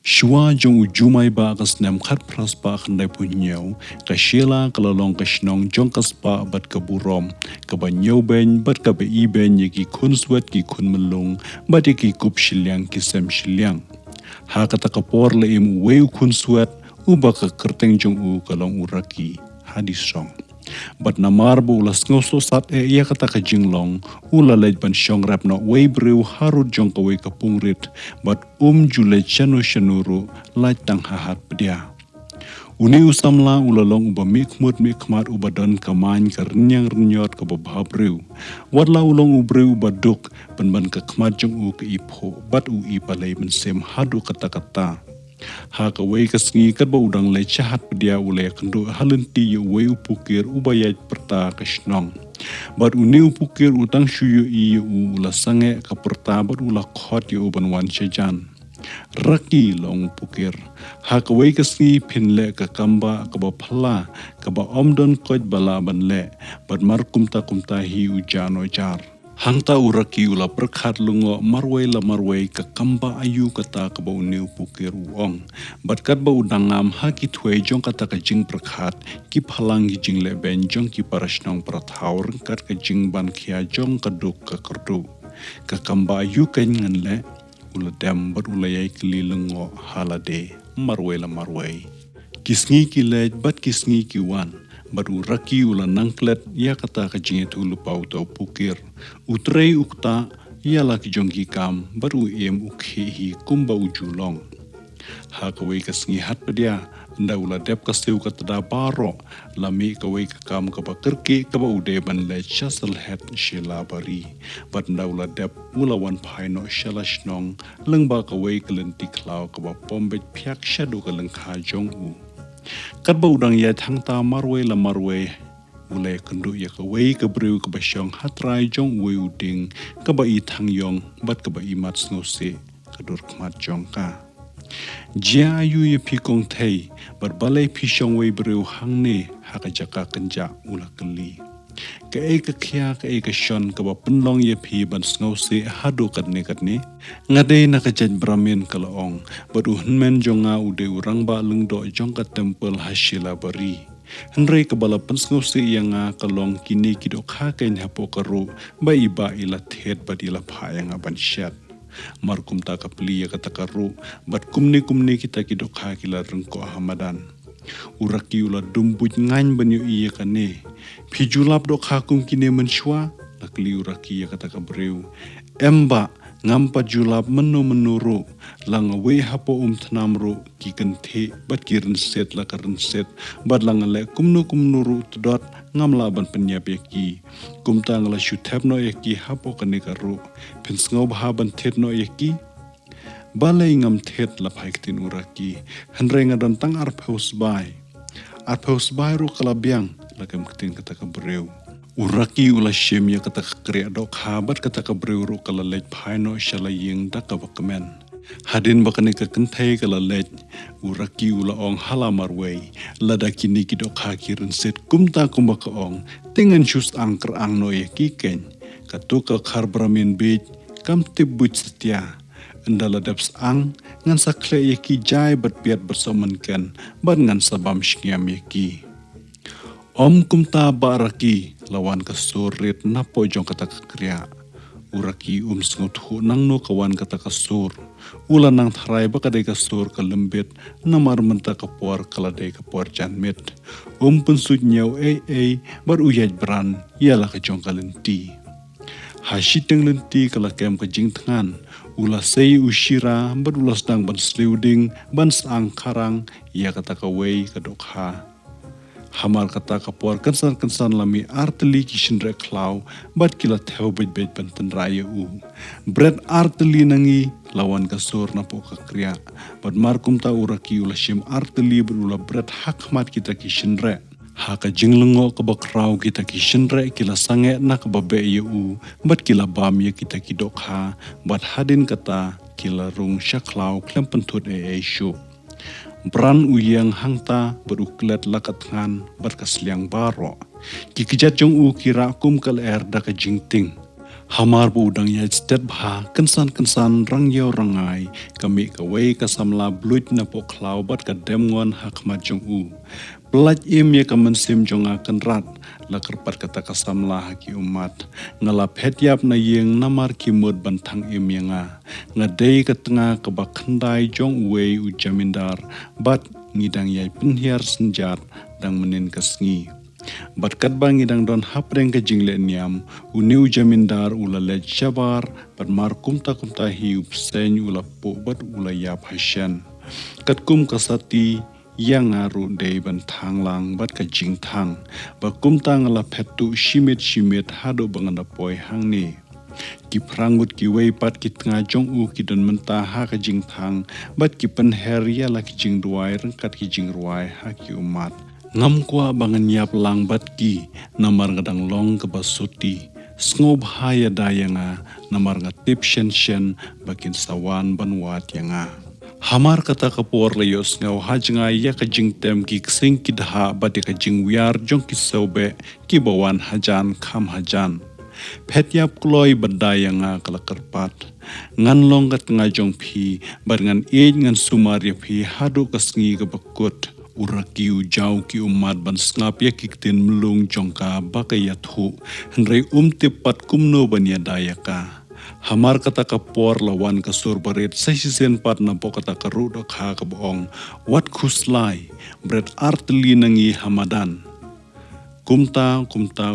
Shua jong ujumai ba kas nem khat pras ba khandai punyau ka shela kalalong ka shnong jong kas ba bat ka burom ka ba nyau ben bat ka ba i ben ye ki khun swat ki khun melung bat ye ki kup shilyang ki sem shilyang ha ka ta ka por le im weu khun swat u ba ka kerteng jong u kalong uraki hadis song bat namar bu ulas ngoso sat iya kata ka jinglong ula lej ban syong rap no wei breu harut jong ka wei ka pungrit bat jule chanu shanuru laj tang hahat pedia uni usamla ulalong uba mikmat uba don kamany ka renyang renyot ka babha breu watla ulong ubreu uba duk ban ka kmat jong u ka ipho bat u ipalay ban sem hadu kata ha ka wei ka sngi kat ba udang le chahat pedia ule kendo halenti ye wei upukir ubayaj perta ka shnong bat uni upukir utang shuyo i ula sange ka perta bat ula khot ye uban wan shajan raki long upukir ha ka wei ka sngi pinle ka kamba ka ba phala ka ba omdon koj bala ban le bat mar kumta hi ujano jar hangta uraki ula perkhat lungo marway la marway ka kamba ayu kata ka ba uniu pukir uong bat kat ba udangam ha ki thwe jong kata ka jing perkhat ki phalang gi jing le ben jong ki parashnong prathaur kat ka jing ban khia jong ka duk ka kerdu ka kamba ayu kan ngan le ula dam bat ula yai kli lungo halade marway la marway kisngi ki le bat kisngi ki wan baru raki ula nangklet ia kata ka jinget ulu pau tau pukir utrei ukta ia laki jongki kam baru iem ukhi hi kumba ujulong ha ka wei ka sngi hat pedia nda ula dep ka seu ka tada baro lami ka wei ka kam ka ba kerki ka ba ude ban le chasal het shila bari bat nda ula dep ula wan phaino shalash nong leng ba ka wei ka lenti klau ka ba pombet pyak shadu ka leng kha jong u kat ba udang ya thang ta marway la marway ulay kendu ya ka wei ka breu ka ba syong hatrai jong wei uding ka ba i thang yong bat ka ba i mat snose ka dur kmat jong ka jia ayu ya pi kong thei bar balai pi syong wei breu hang ne ha ka jaka kenja ula keli ka ka khia ka shon ka ba penlong ya pi ban snose hadu kat ne ngade na ka jan bramin kalaong baru hunmen jonga ude urang ba lengdo jong ka temple hashila bari henrei ka bala pensngose yanga kalong kini kido kha kain hapo karu ba iba ila thet badila phayang aban syat markum ta ka pli ya kata karu bat kumni kita kido kha kila rengko hamadan uraki ula dumbuj ngain banyu iya kane pijulap do kha kum kine menshwa lakli uraki ya kata ka breu emba ngampa julap menuru lang we hapo thnamru ki kenthe bat ki renset la karenset bat lang le kumnu tudot ngamla ban penyap ki kumta ngala shuthap no ki hapo kane karu pensngo bha ban thet no ki balai ngam thet la phaiktin uraki hanrenga dan tang arphaus bai ru kalabyang lakam kting kata ka breu uraki ula shemya kata kre dok habat kata ka breuru kala lej phaino shala yeng da ka bakmen hadin bakane ka kenthai kala lej uraki ula ong halamar wei lada kini ki dok ha kiren set kumta kumba ka ong tengan shus angker ang no ye kiken katu ka kharbramin bej kam tibut setia endala daps ang ngan sakle ye ki jai bat piat bersaman kan ban ngan sabam shkiam ye ki Om kumta baraki lawan kasurit napo jong kata kriya uraki sngut hu nang no kawan kata kasur ula nang tharai ba kadai kasur kalembet namar menta kapor kaladai kapor janmet pensut nyau bar uyaj bran ialah ka jong kalenti hasiteng lenti kala kem ka jing tngan ula sei ushira bar ulas dang ban slewding ban sang karang ia kata ka wei ka dokha hamar kata kapor kensan lami arteli kishin re klau bat kila theo bet banten raya bread arteli nangi lawan kasur napo ka kriya bat markum ta uraki ula shim arteli berula bread hakmat kita kishin re haka jinglengo ka bakrau kita kishin re kila sange na ka babe bat kila bam ya kita kidokha bat hadin kata kila rung shaklau klempentut shu Bran uyang hangta beruklet lakat ngan berkasliang baro. Kikijat jong kira kum kal da ka jingting. Hamar bu udang ya stet bha kensan rang rangai kami kawai kasamla bluit na po klau bat ka demngon hakmat jong u. Pelaj im ya kamen sim jonga kenrat la kerpat kata kasamla haki umat ngala phetyap na yeng namar ki mud bantang im yanga ngadei ketengah kebak kendai jong wei u jamindar bat ngidang yai penhiar senjat dang menin kesngi. Batkat bang idang don hapreng ke jingle niam uniu jamindar ula le jabar bat mar kumta hiup sen ula po bat ula yap hasyan kat kum kasati yang aru dei ban thang lang bat ka jing thang ba kumta ngala phetu shimit hado banganda poi hang ni ki prangut ki wei pat ki tanga jong u ki don menta ha ka jing thang bat ki pen her ya la ki jing ruai rengkat ki jing ruai ha ki umat ngam kwa bangan yap lang bat ki namar ngadang long ke basuti sngob haya dayanga namar ngatip shen bakin sawan banwat yanga hamar kata kapor layos ngau hajnga ya ka jing tem ki ksing ki daha bat ka jing wiar jong ki sobe ki bawan hajan kham hajan phetyap kloi badayanga kala kerpat ngan long kat ngajong phi bar ngan ngan sumar ya phi hadu kasngi ke bakut urakiu jau ki umat ban snap ya kiktin melung jongka bakaya thu henrei tipat kumno bania dayaka hamar kata kapor lawan kasur baret sesisen pat na po kata karu dok ha kabong wat khuslai bret artli nangi hamadan kumta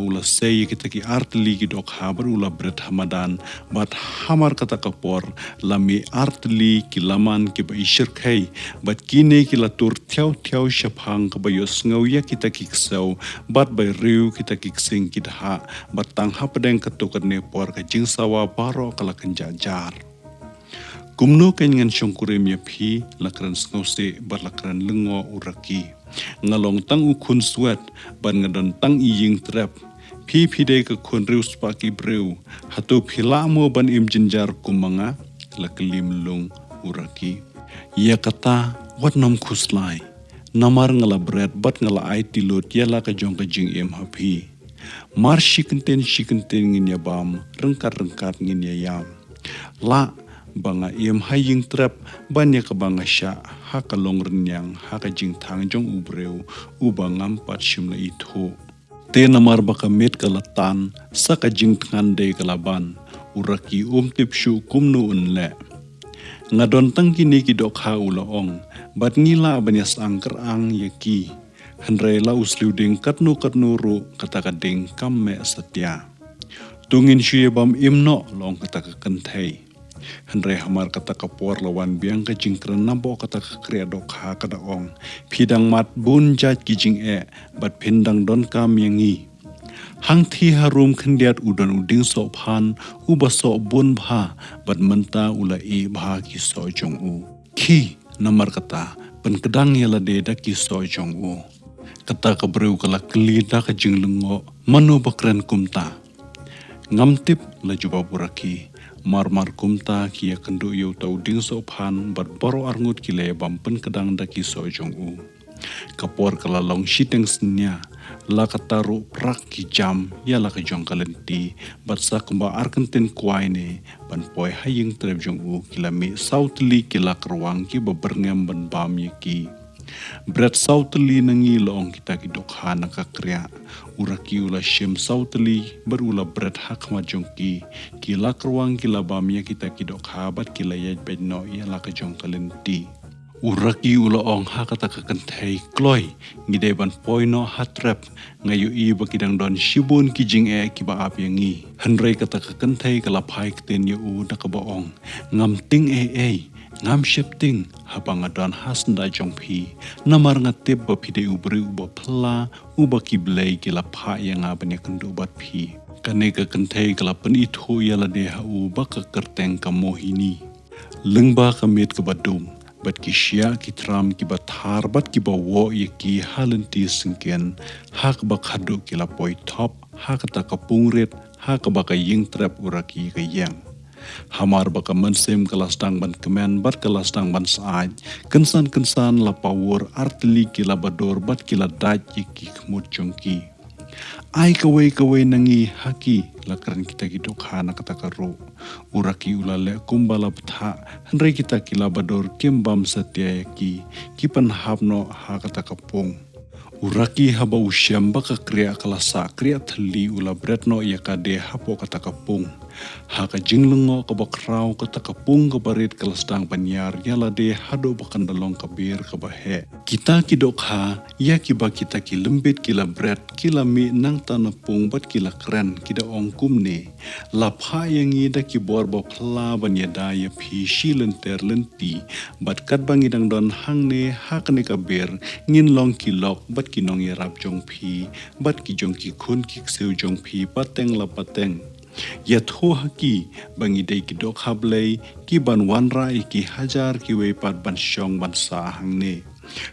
ula sei kita ki artli ki dok habar ula bret hamadan bat hamar kata kapor lami artli ki laman ki ba ishir khai bat kine ki latur thiau shaphang ka ba yos ngau ya kita ki ksau bat ba riu kita ki sing ki dha bat tang hapdeng katukar ne por ka jingsawa paro kala kenjajar kumno kenyan syongkurem ya phi lakran snose bat lakran lengo uraki ngalong tang ukun swat ban ngadon tang iying trap phi de ka khun riu spaki breu hatu phila mo ban im jinjar kumanga laklim lung uraki ya kata wat nam khuslai namar ngala bread bat ngala ai tilot ya la ka jong ka jing em hapi mar shikenten ngin ya bam rengkat ngin ya yam la banga em haying trap banya ka banga sha haka long renyang haka jing thang jong ubreu ubangam pat shimla itho te namar baka met kalatan saka jing than de kalaban uraki tip shu kumnu unle ngadon tang kini ki dok ha ulaong bat ngila banyas angker ang yaki henre la usluding katnu ru kata kading kamme satya tungin shuye bam imno long kata kenthai henre hamar kata kapor lawan biang ka jingkran nambo kata kriya dok ha kada ong phidang mat bun jat ki jing bat phindang don kam yangi hang thi harum khendiat udon uding so phan uba so bun bha bat menta ula bha ki so jong u khi namar kata pen kedang yala de da ki so jong u kata kabreu kala kli da ka jing lengo manu bakran kumta ngamtip la juba buraki mar kumta kia kendu yu tau ding so phan bat baro arngut kile bampen kedang daki so jong u kapor kala long shiteng snya la kataru prak ki jam ya la ka jong kalenti bat sa kumba arkenten kwaine ban poi haying trep jong u kila mi sautli kila kerwang ki beberngem ban bam yaki Berat sauteli nangi loong kita ki dokha nakakria uraki ula shem sauteli berula berat hak majongki kila kerwang kila bamia kita ki dokha bat kila yaj bedno ia la kajong kalenti uraki ula ong hakata kakenthai kloi ngide ban poino hatrap ngayu i bakidang don shibun ki jing ki ba apyangi hanrei kata kakenthai kala phai kten yu dakabaong ngam ting ngam shifting habang adan hasnda jongpi namar ngatip ba pide ubri uba pla uba kiblei kila pha yang abanya kendu bat phi kane ka kenthai kala pen itho yala de ha uba ka kerteng ka mohini lengba kamit ka badum bat ki shia ki tram ki bathar bat ki ba wo ye ki halanti singken hak ba khadu kila poi top hak ta ka pungret hak ba ka ying trap uraki ka yang hamar baka mensem kelas dang ban kemen bat kelas dang ban saaj kensan la power artli kila bador bat kila daj ki kmut jongki Ai kawai nangi haki lakran kita gidok hana kata karu. Uraki ulale kumbala betha henry kita kilabador kembam setia yaki kipan habno ha kata kapung. Uraki haba usyam baka kriya kalasa kriya thali ula bretno yakade hapo kata kapung. Haka jinglengo kabakrau kata kapung kabarit kalastang panyar yalade hado bakan dalong kabir kabahe. Kita kidok ha ya kiba kita ki lembit kila bret kila mi nang tanapung bat kila keren kida ongkum ne. Lapha yang ida ki borbo kla banyada ya phi shilenter lenti bat kat bangidang don hang ne hakane kabir ngin long kilok bat kinong yarap jong phi bat ki jong ki khun ki seu jong phi pateng la pateng. Ya tho haki bangi dei ki dok hablei ki ban wan rai ki hajar ki wei pat ban syong ban sa hang ne.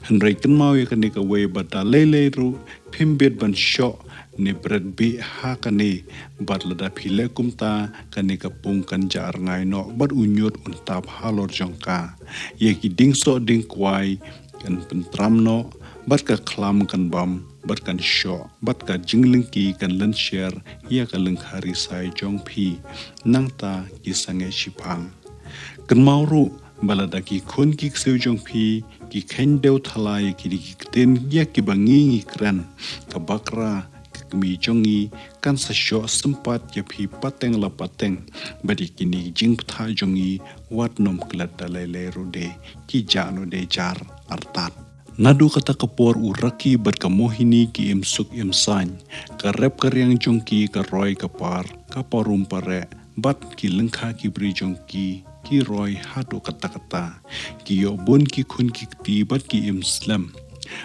Henry kan mau ya kan ka wei bata lele ru pimbet ban syok ne bret bi ha kane bat lada phile kumta kan ka pung kan jar ngai no bat unyut untap halor jongka. Ye ki ding so ding kwai kan pentram no bat ka klam kan bam bat kan syo bat ka jinglengki kan len share ya ka leng hari sai jong phi nang ta ki sange shipang kan mauru balada ki khun ki seu jong phi ki khen deu thalai ki di ten ya ki bangi kran ka bakra mi jongi kan sa syo sempat ya phi pateng la pateng badi kini jing tha jongi wat nom klat dalai le rude ki jano de jar artat. Nadu kata kapor uraki berkamohini ki imsuk imsany, karep karyang jongki karoy kapar, kaparum pare, bat ki lengkha ki beri jongki, ki roy hadu kata-kata, ki yobun ki kun ki kti bat ki imslam.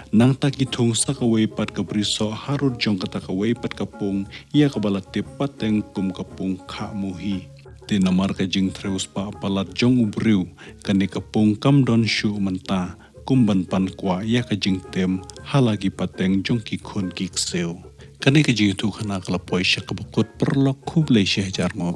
Nang ta ki thong sakaway pat kabri so harut jong kata kaway pat kapung, ia kabala tepat teng kum kapung ka muhi. Tinamar ka jing treus pa palat jong ubriu, kani kapung kam don syu menta, kumban pan kwa ya ka jing tem halagi pateng jong ki khun ki kseu kane ka jing tu khana kala poisha ka bakut perlok khuble shehjar mo.